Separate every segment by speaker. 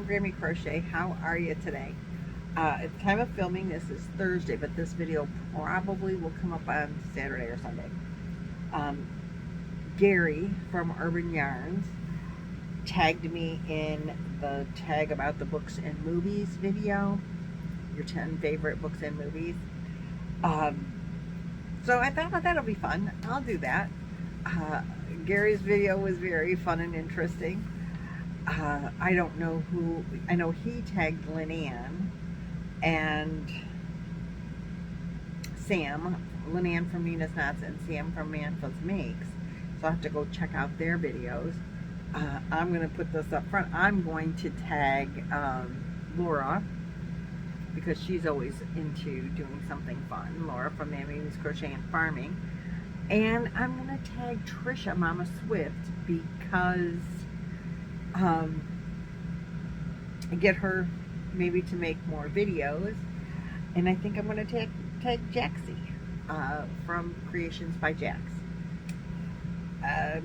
Speaker 1: Grammy Crochet. How are you today? At the time of filming, this is Thursday, but this video probably will come up on Saturday or Sunday. Gary from Urban Yarns tagged me in the tag about the books and movies video, your 10 favorite books and movies. So I thought, well, that'll be fun. I'll do that. Gary's video was very fun and interesting. I don't know who, I know he tagged Lynanne and Sam, Lynanne from Nina's Knots and Sam from Manfield's Makes. So I'll have to go check out their videos. I'm going to put this up front. I'm going to tag Laura, because she's always into doing something fun. Laura from Mammy's Crochet and Farming. And I'm going to tag Trisha, Mama Swift, because get her maybe to make more videos. And I think I'm going to tag Jaxie from Creations by Jax.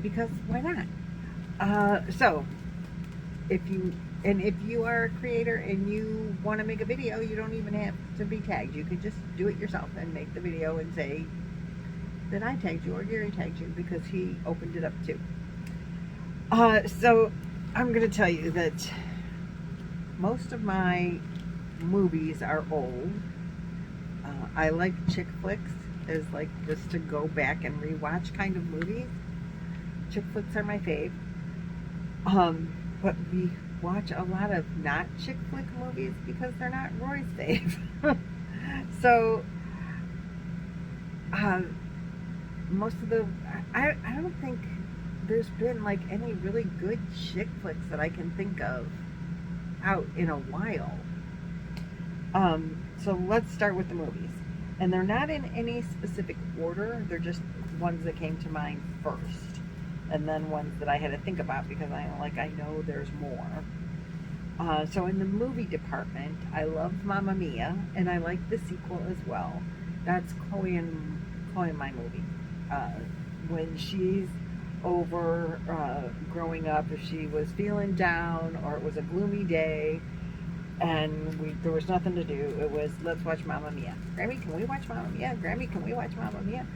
Speaker 1: Because why not? So if you are a creator and you want to make a video, you don't even have to be tagged. You could just do it yourself and make the video and say that I tagged you or Gary tagged you, because he opened it up too. So I'm going to tell you that most of my movies are old. I like chick flicks as like just to go back and rewatch kind of movies. Chick flicks are my fave. But we watch a lot of not chick flick movies because they're not Roy's fave. So most of the I don't think there's been like any really good chick flicks that I can think of out in a while. So let's start with the movies, and they're not in any specific order. They're just ones that came to mind first, and then ones that I had to think about because I know there's more. So in the movie department, I love Mamma Mia, and I like the sequel as well. That's Chloe and my movie. When she's over growing up, if she was feeling down or it was a gloomy day and there was nothing to do, it was, let's watch Mamma Mia. Grammy, can we watch Mamma Mia? Grammy, can we watch Mamma Mia?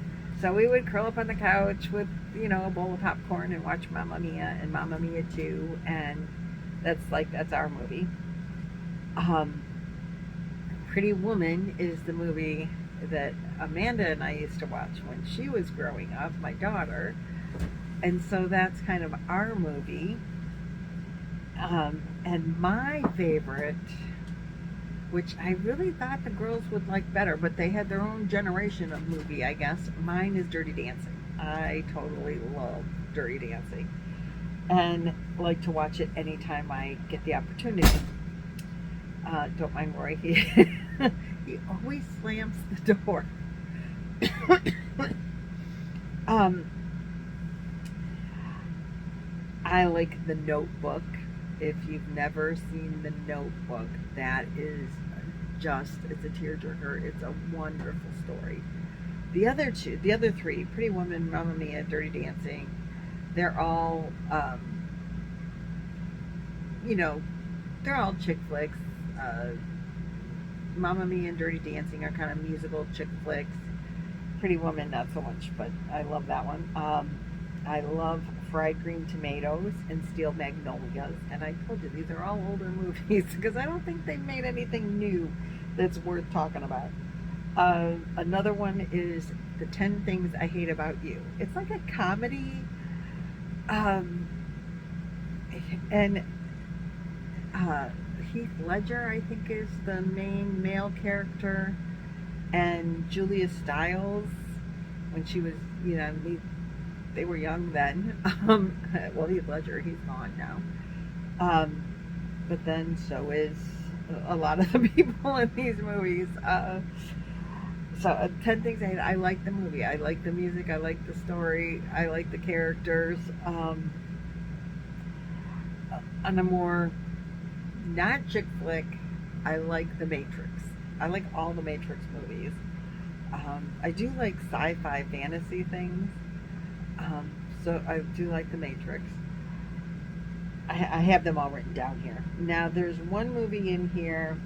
Speaker 1: So we would curl up on the couch with, a bowl of popcorn and watch Mamma Mia and Mamma Mia 2, and that's our movie. Pretty Woman is the movie that Amanda and I used to watch when she was growing up, my daughter, and so that's kind of our movie. And my favorite, which I really thought the girls would like better, but they had their own generation of movie, I guess. Mine is Dirty Dancing. I totally love Dirty Dancing and like to watch it anytime I get the opportunity. Don't mind Roy, he always slams the door. I like The Notebook. If you've never seen The Notebook, that is it's a tearjerker. It's a wonderful story. The other three, Pretty Woman, Mamma Mia, Dirty Dancing, they're all, they're all chick flicks. Mamma Mia and Dirty Dancing are kind of musical chick flicks. Pretty Woman, not so much, but I love that one. I love Fried Green Tomatoes and Steel Magnolias, and I told you these are all older movies because I don't think they made anything new that's worth talking about. Another one is The 10 Things I Hate About You. It's like a comedy, and Heath Ledger, I think, is the main male character, and Julia Stiles, when she was, they were young then. Well, Heath Ledger, he's gone now. But then so is a lot of the people in these movies. So 10 Things I Hate. I like the movie. I like the music. I like the story. I like the characters. On a more not chick flick, I like The Matrix. I like all the Matrix movies. I do like sci-fi fantasy things. So I do like The Matrix. I have them all written down here. Now, there's one movie in here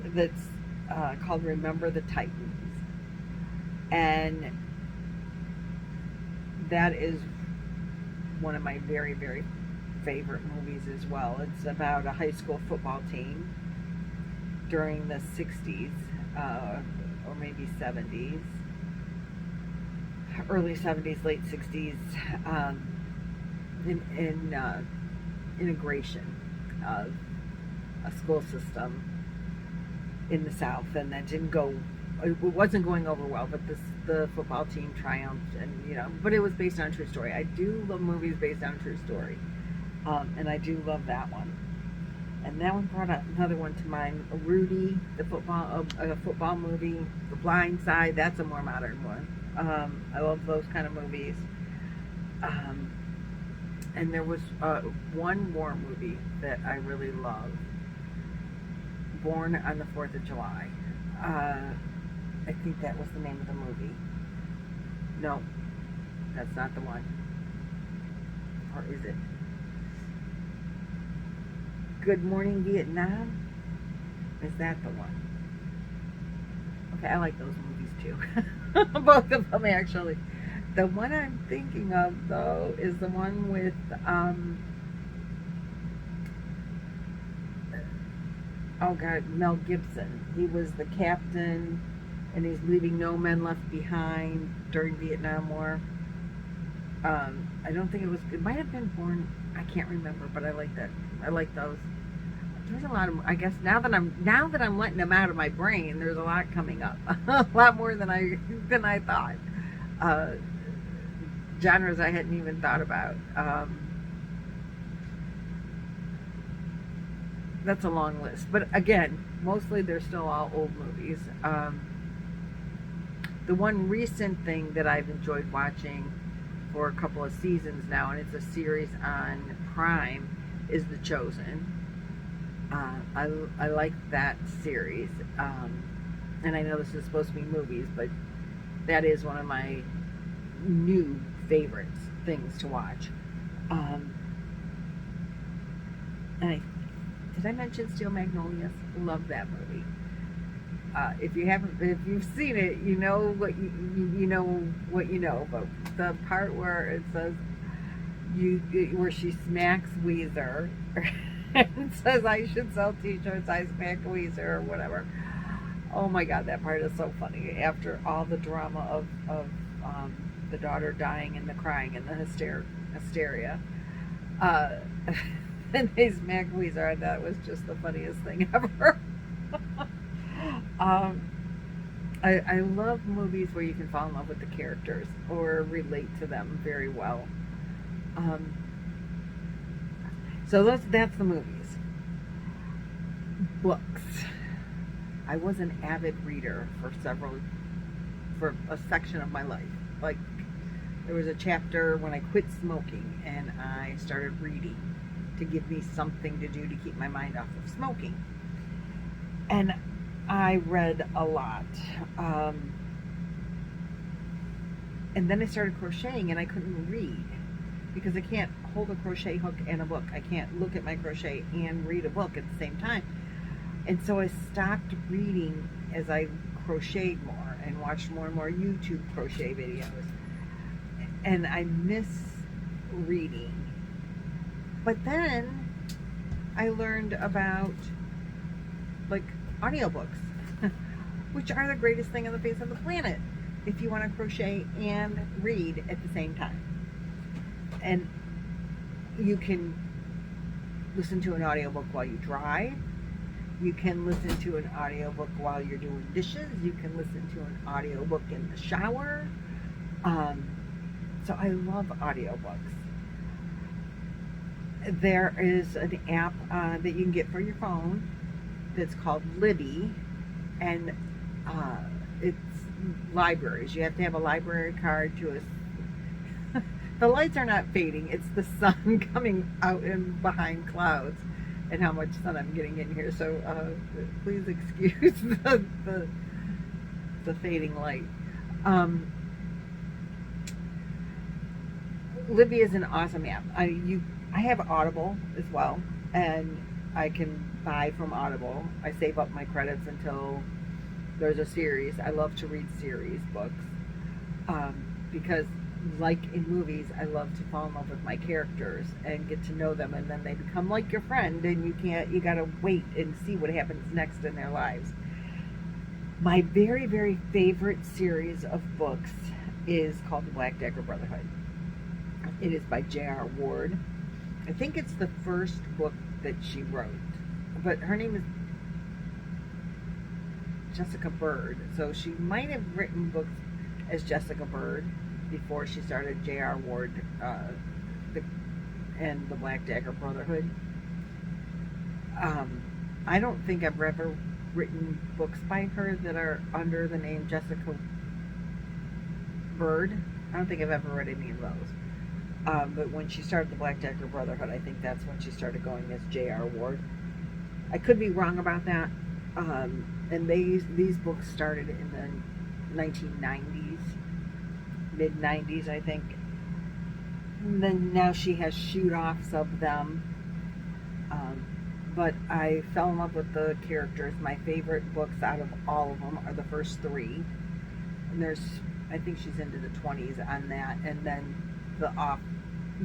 Speaker 1: that's called Remember the Titans. And that is one of my very, very favorite movies as well. It's about a high school football team during the 60s, or maybe 70s, early 70s, late 60s, in integration of a school system in the South, and that it wasn't going over well, but the football team triumphed, and but it was based on a true story. I do love movies based on a true story, and I do love that one. And that one brought up another one to mind, Rudy, the football movie, The Blind Side. That's a more modern one. I love those kind of movies. And there was one war movie that I really love, Born on the 4th of July. I think that was the name of the movie. No, that's not the one. Or is it? Good Morning Vietnam? Is that the one? Okay, I like those movies too. Both of them, actually. The one I'm thinking of, though, is the one with oh God, Mel Gibson. He was the captain, and he's leaving no men left behind during Vietnam War. I don't think it might have been Born. I can't remember, but I like that. I like those. There's a lot of, I guess now that I'm letting them out of my brain, there's a lot coming up. A lot more than I thought. Genres I hadn't even thought about. That's a long list, but again, mostly they're still all old movies. The one recent thing that I've enjoyed watching for a couple of seasons now, and it's a series on Prime, is The Chosen. I like that series, and I know this is supposed to be movies, but that is one of my new favorites things to watch. And did I mention Steel Magnolias? Love that movie. If you've seen it, you know what you know. But the part where it says where she smacks Weezer and says I should sell T-shirts, I smack Weezer or whatever. Oh my God, that part is so funny. After all the drama of the daughter dying and the crying and the hysteria, and they smack Weezer, and that was just the funniest thing ever. I love movies where you can fall in love with the characters or relate to them very well. So that's the movies. Books. I was an avid reader for a section of my life. Like, there was a chapter when I quit smoking and I started reading to give me something to do to keep my mind off of smoking. And I read a lot. And then I started crocheting, and I couldn't read because I can't hold a crochet hook and a book. I can't look at my crochet and read a book at the same time. And so I stopped reading as I crocheted more and watched more and more YouTube crochet videos. And I miss reading. But then I learned about like audiobooks, which are the greatest thing on the face of the planet if you want to crochet and read at the same time. And you can listen to an audiobook while you drive. You can listen to an audiobook while you're doing dishes. You can listen to an audiobook in the shower. So I love audiobooks. There is an app that you can get for your phone that's called Libby, and it's libraries. You have to have a library card to the lights are not fading, it's the sun coming out and behind clouds and how much sun I'm getting in here, so please excuse the fading light. Libby is an awesome app. I have Audible as well, and I can buy from Audible. I save up my credits until there's a series. I love to read series books because, like in movies, I love to fall in love with my characters and get to know them, and then they become like your friend, and you gotta wait and see what happens next in their lives. My very, very favorite series of books is called The Black Dagger Brotherhood. It is by J.R. Ward. I think it's the first book that she wrote, but her name is Jessica Bird, so she might have written books as Jessica Bird before she started J.R. Ward and the Black Dagger Brotherhood. I don't think I've ever written books by her that are under the name Jessica Bird. I don't think I've ever read any of those. But when she started the Black Dagger Brotherhood, I think that's when she started going as J.R. Ward. I could be wrong about that. And these books started in the 1990s, mid-90s, I think. And then now she has shoot-offs of them. But I fell in love with the characters. My favorite books out of all of them are the first three. And I think she's into the 20s on that. And then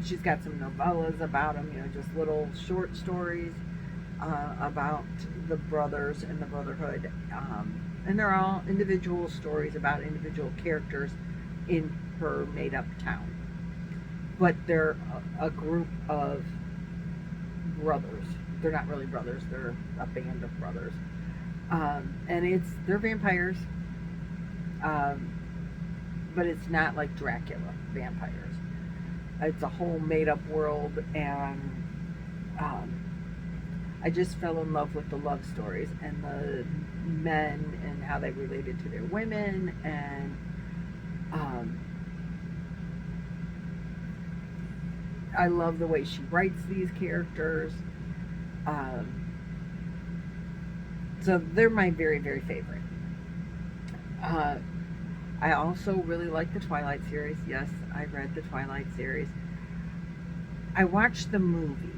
Speaker 1: she's got some novellas about them, just little short stories about the brothers and the brotherhood. And they're all individual stories about individual characters in her made-up town. But they're a group of brothers. They're not really brothers, they're a band of brothers. And they're vampires. But it's not like Dracula vampires. It's a whole made-up world, and I just fell in love with the love stories and the men and how they related to their women, and I love the way she writes these characters. So they're my very, very favorite. I also really like the Twilight series. Yes, I read the Twilight series. I watched the movie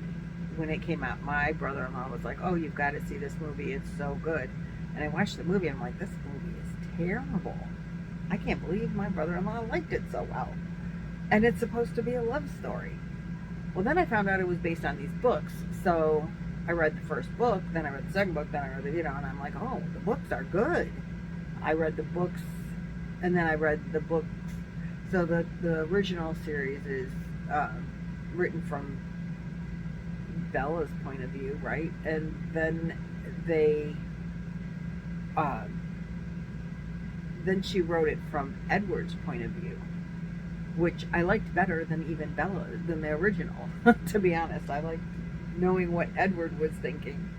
Speaker 1: when it came out. My brother-in-law was like, "Oh, you've got to see this movie. It's so good." And I watched the movie, and I'm like, "This movie is terrible. I can't believe my brother-in-law liked it so well." And it's supposed to be a love story. Well, then I found out it was based on these books. So I read the first book, then I read the second book, then I read and I'm like, "Oh, the books are good." I read the books, and then I read the books. So the original series is written from Bella's point of view, right? And then then she wrote it from Edward's point of view, which I liked better than even than the original. To be honest, I liked knowing what Edward was thinking.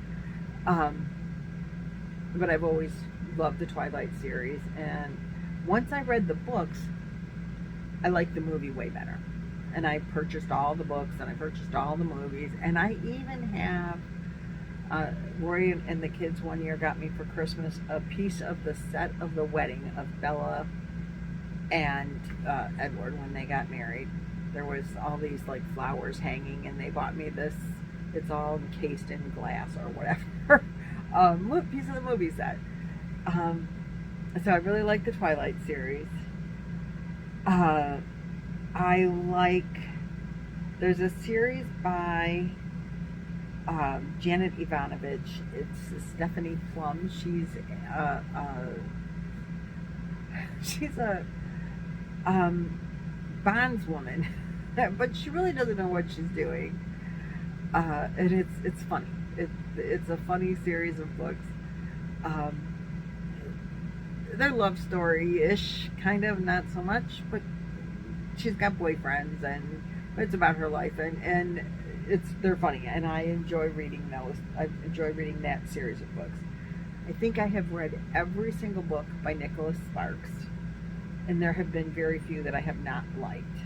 Speaker 1: But I've always loved the Twilight series, and once I read the books, I liked the movie way better. And I purchased all the books, and I purchased all the movies, and I even have Roy and the kids one year got me for Christmas a piece of the set of the wedding of Bella and Edward when they got married. There was all these like flowers hanging, and they bought me this. It's all encased in glass or whatever. Piece of the movie set. So I really like the Twilight series. There's a series by Janet Ivanovich. It's Stephanie Plum. She's a bondswoman, but she really doesn't know what she's doing. And it's funny. It's a funny series of books. They're love story-ish, kind of, not so much, but she's got boyfriends, and it's about her life, and they're funny, and I enjoy reading those. I enjoy reading that series of books. I think I have read every single book by Nicholas Sparks, and there have been very few that I have not liked.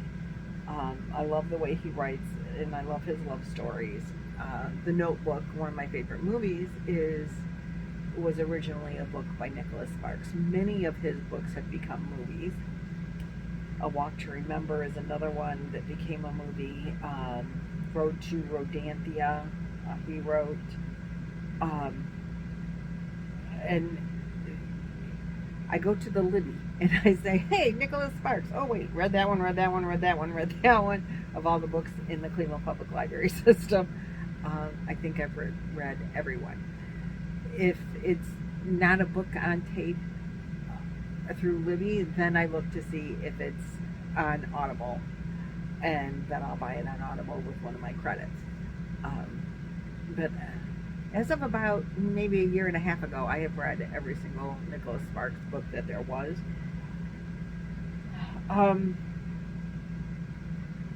Speaker 1: I love the way he writes, and I love his love stories. The Notebook, one of my favorite movies, was originally a book by Nicholas Sparks. Many of his books have become movies. A Walk to Remember is another one that became a movie. Road to Rodanthia, he wrote. And I go to the Libby and I say, hey, Nicholas Sparks. Oh, wait, read that one, read that one, read that one, read that one, of all the books in the Cleveland Public Library system. I think I've read everyone. If it's not a book on tape through Libby, then I look to see if it's on Audible, and then I'll buy it on Audible with one of my credits. But as of about maybe a year and a half ago, I have read every single Nicholas Sparks book that there was.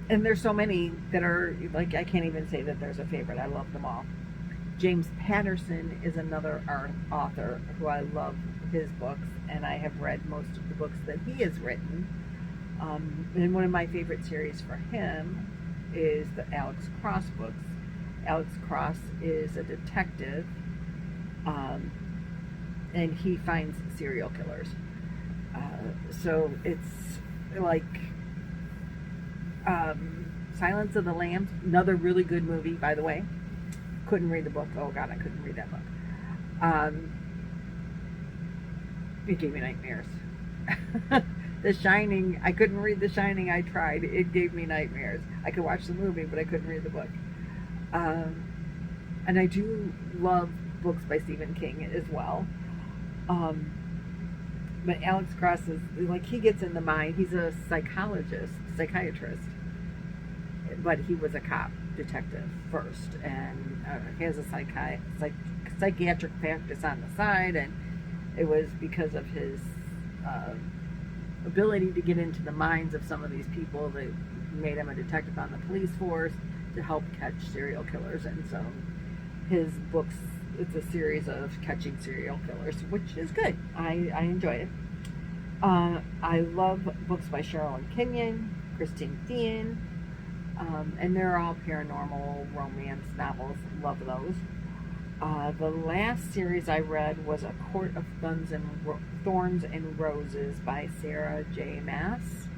Speaker 1: And there's so many that are, like, I can't even say that there's a favorite. I love them all. James Patterson is another author who I love his books, and I have read most of the books that he has written. And one of my favorite series for him is the Alex Cross books. Alex Cross is a detective, and he finds serial killers. So it's like Silence of the Lambs, another really good movie, by the way. Couldn't read the book. Oh God, I couldn't read that book. It gave me nightmares. The Shining, I couldn't read The Shining. I tried. It gave me nightmares. I could watch the movie, but I couldn't read the book. And I do love books by Stephen King as well. But Alex Cross is, like, he gets in the mind. He's a psychiatrist, but he was a cop detective first, and he has a psychiatric practice on the side, and it was because of his ability to get into the minds of some of these people that made him a detective on the police force to help catch serial killers. And so his books, it's a series of catching serial killers, which is good. I enjoy it. I love books by Sherilyn Kenyon, Christine Thean, and they're all paranormal romance novels. Love those. The last series I read was A Court of Thorns and Roses by Sarah J. Maas.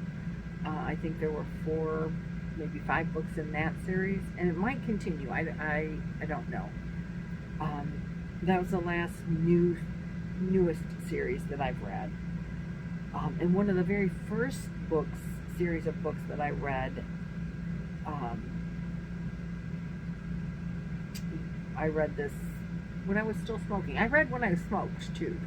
Speaker 1: I think there were 4, maybe 5 books in that series, and it might continue. I don't know. That was the last newest series that I've read. And one of the very first series of books that I read, I read this when I was still smoking. I read when I smoked too.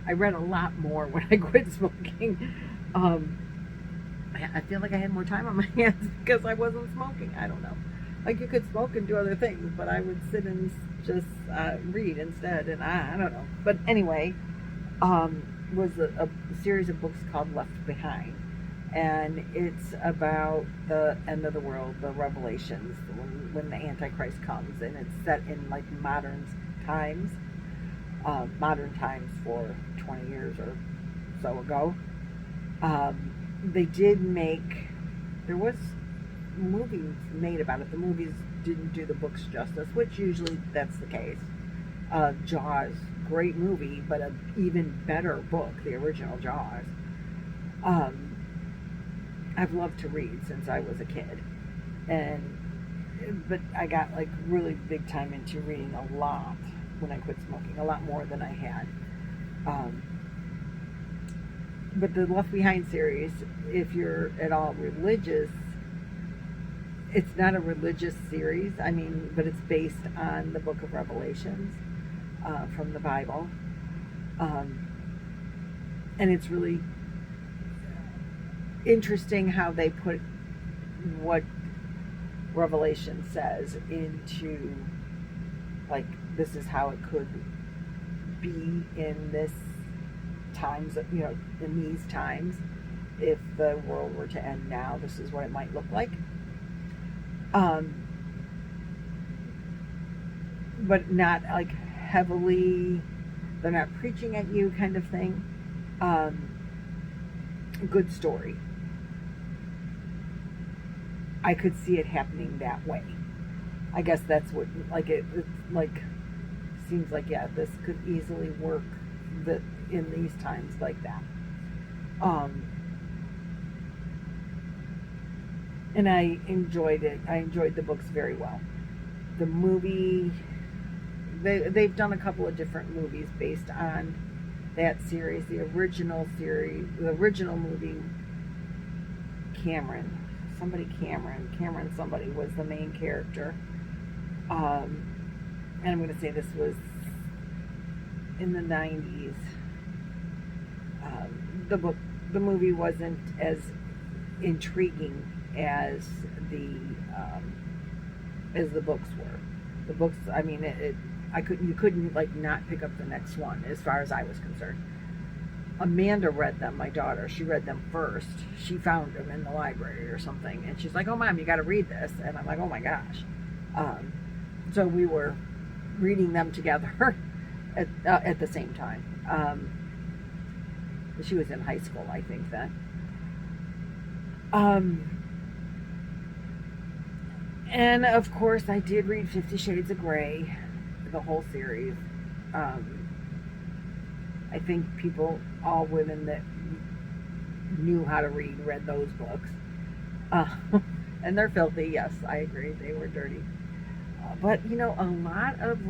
Speaker 1: I read a lot more when I quit smoking. I feel like I had more time on my hands because I wasn't smoking. I don't know. Like, you could smoke and do other things, but I would sit and just read instead, and I don't know. But anyway, was a series of books called Left Behind, and it's about the end of the world, the revelations, when the Antichrist comes, and it's set in, like, modern times for 20 years or so ago. There was movies made about it. The movies didn't do the books justice, which usually that's the case. Jaws, great movie, but an even better book, the original Jaws. I've loved to read since I was a kid, but I got, like, really big time into reading a lot when I quit smoking, a lot more than I had. But the Left Behind series, if you're at all religious, it's not a religious series, but it's based on the book of Revelations from the Bible. And it's really interesting how they put what Revelation says into, like, this is how it could be in this times, in these times. If the world were to end now, this is what it might look like. But not, like, heavily, they're not preaching at you kind of thing. Good story. I could see it happening that way. I guess that's what, like, it like, seems like, yeah, this could easily work in these times like that. And I enjoyed it. I enjoyed the books very well. The movie, they've done a couple of different movies based on that series. The original movie, Cameron somebody was the main character. And I'm going to say this was in the 90s. The movie wasn't as intriguing as the books were. The books, I mean, you couldn't like not pick up the next one as far as I was concerned. Amanda read them, my daughter. She read them first. She found them in the library or something, and she's like, "Oh, Mom, you got to read this." And I'm like, "Oh my gosh!" So we were reading them together at the same time. She was in high school, I think, then. And of course, I did read 50 Shades of Grey, the whole series. I think all women that knew how to read those books. And they're filthy, yes, I agree, they were dirty. But, a lot of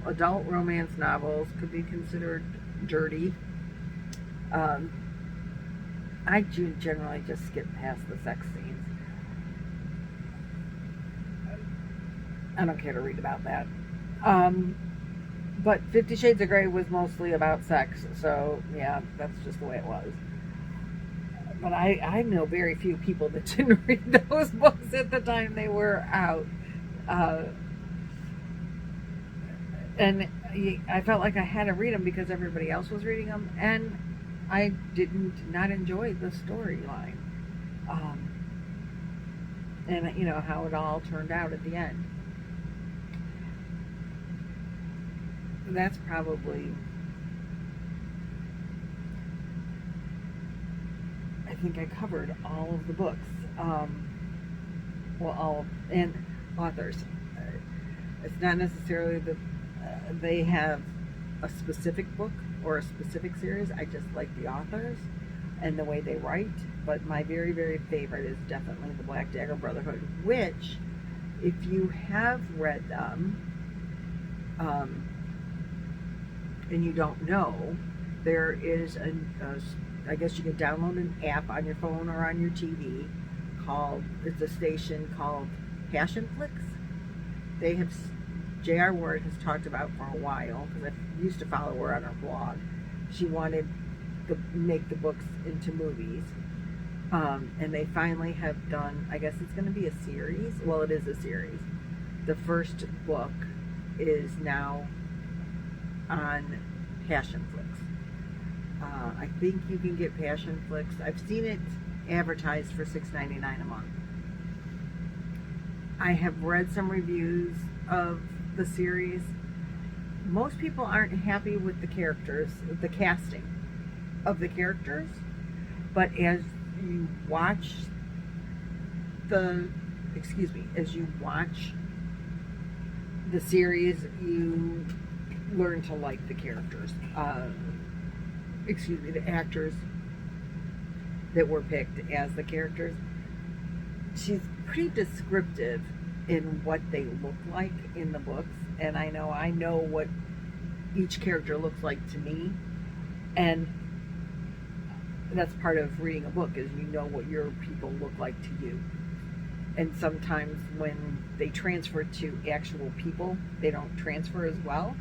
Speaker 1: adult romance novels could be considered dirty. I generally just skip past the sex scenes. I don't care to read about that. But 50 Shades of Grey was mostly about sex, so yeah, that's just the way it was. But I know very few people that didn't read those books at the time they were out. And I felt like I had to read them because everybody else was reading them, and I did not enjoy the storyline. And how it all turned out at the end. That's probably, I think I covered all of the books. And authors. It's not necessarily that they have a specific book or a specific series. I just like the authors and the way they write. But my very, very favorite is definitely the Black Dagger Brotherhood, which, if you have read them, and you don't know, there is I guess you can download an app on your phone or on your TV it's a station called Passionflix. They have, J.R. Ward has talked about for a while, because I used to follow her on her blog. She wanted to make the books into movies. And they finally have done, I guess it's going to be a series. Well, it is a series. The first book is now on Passionflix. I think you can get Passionflix. I've seen it advertised for $6.99 a month. I have read some reviews of the series. Most people aren't happy with the characters, the casting of the characters, but as you watch the series, you learn to like the characters. The actors that were picked as the characters. She's pretty descriptive in what they look like in the books, and I know what each character looks like to me, and that's part of reading a book, is what your people look like to you. And sometimes when they transfer to actual people, they don't transfer as well.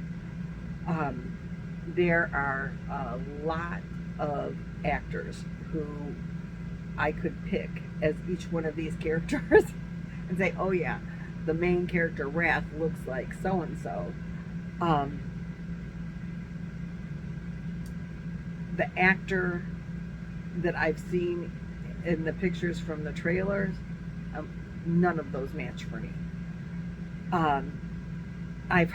Speaker 1: There are a lot of actors who I could pick as each one of these characters and say, oh yeah, the main character Wrath looks like so-and-so. The actor that I've seen in the pictures from the trailers, none of those match for me. I've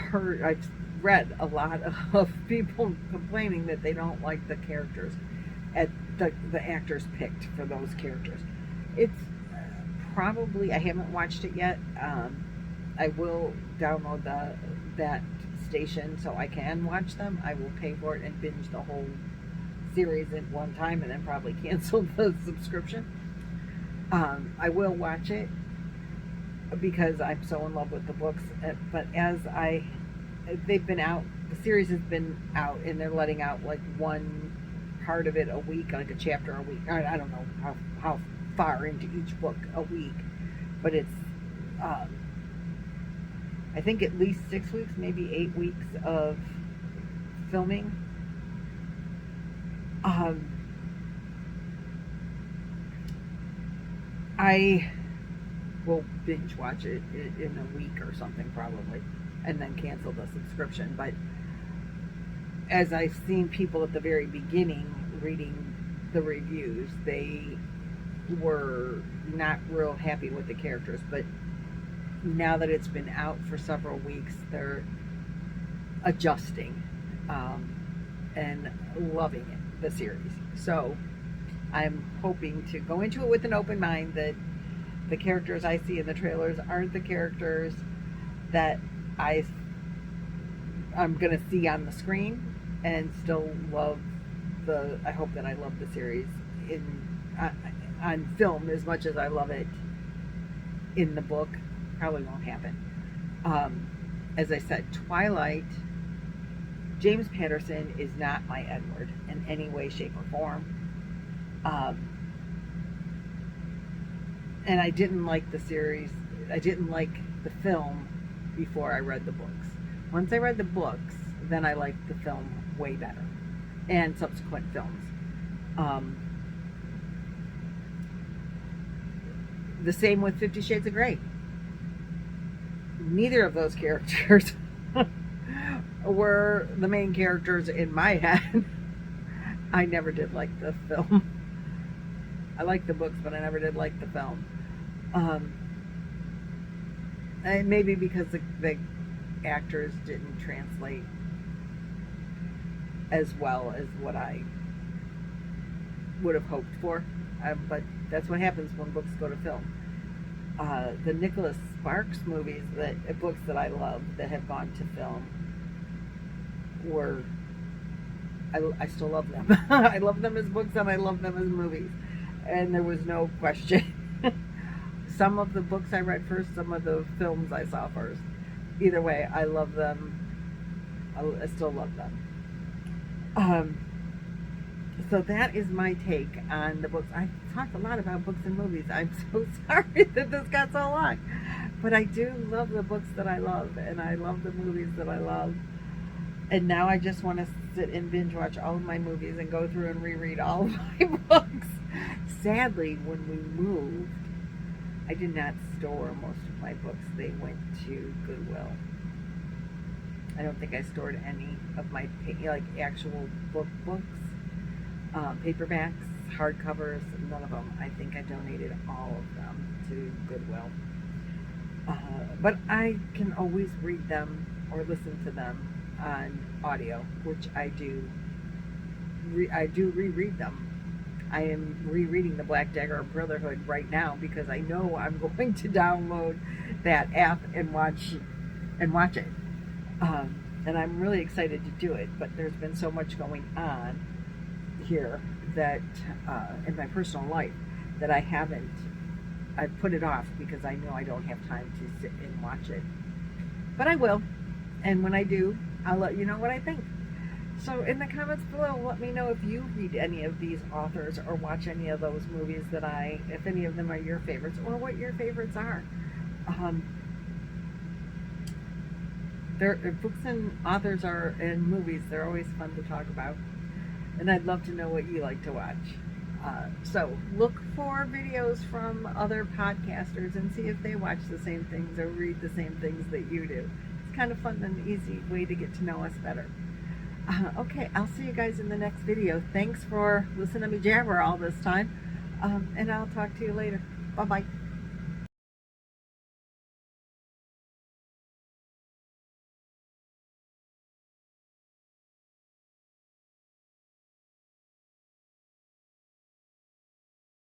Speaker 1: read a lot of people complaining that they don't like the characters, at the actors picked for those characters. It's probably, I haven't watched it yet. I will download that station so I can watch them. I will pay for it and binge the whole series at one time, and then probably cancel the subscription. I will watch it because I'm so in love with the books. But they've been out, the series has been out, and they're letting out like one part of it a week, like a chapter a week. I don't know how far into each book a week, but it's I think at least 6 weeks, maybe 8 weeks of filming. I will binge watch it in a week or something probably, and then cancel the subscription. But as I've seen people at the very beginning reading the reviews, they were not real happy with the characters. But now that it's been out for several weeks, they're adjusting and loving it, the series. So I'm hoping to go into it with an open mind, that the characters I see in the trailers aren't the characters that I'm going to see on the screen, and still love I hope that I love the series on film as much as I love it in the book. Probably won't happen. As I said, Twilight, James Patterson is not my Edward in any way, shape, or form. And I didn't like the series. I didn't like the film before I read the books. Once I read the books, then I liked the film way better, and subsequent films. The same with 50 Shades of Grey. Neither of those characters were the main characters in my head. I never did like the film. I liked the books, but I never did like the film. And maybe because the actors didn't translate as well as what I would have hoped for. But that's what happens when books go to film. The Nicholas Sparks movies, books that I love that have gone to film, I still love them. I love them as books, and I love them as movies, and there was no question. Some of the books I read first, some of the films I saw first. Either way, I love them. I still love them. So that is my take on the books. I talked a lot about books and movies. I'm so sorry that this got so long. But I do love the books that I love, and I love the movies that I love. And now I just want to sit and binge watch all of my movies and go through and reread all of my books. Sadly, when we moved, I did not store most of my books. They went to Goodwill. I don't think I stored any of my actual books. Paperbacks, hardcovers, none of them. I think I donated all of them to Goodwill. But I can always read them or listen to them on audio, which I do. I do reread them. I am rereading the Black Dagger Brotherhood right now because I know I'm going to download that app and watch it. And I'm really excited to do it, but there's been so much going on here that in my personal life that I've put it off because I know I don't have time to sit and watch it. But I will, and when I do, I'll let you know what I think. So in the comments below, let me know if you read any of these authors or watch any of those movies if any of them are your favorites, or what your favorites are. Books and authors and movies, they're always fun to talk about. And I'd love to know what you like to watch. So look for videos from other podcasters and see if they watch the same things or read the same things that you do. It's kind of fun and easy way to get to know us better. Okay, I'll see you guys in the next video. Thanks for listening to me jabber all this time. And I'll talk to you later. Bye-bye.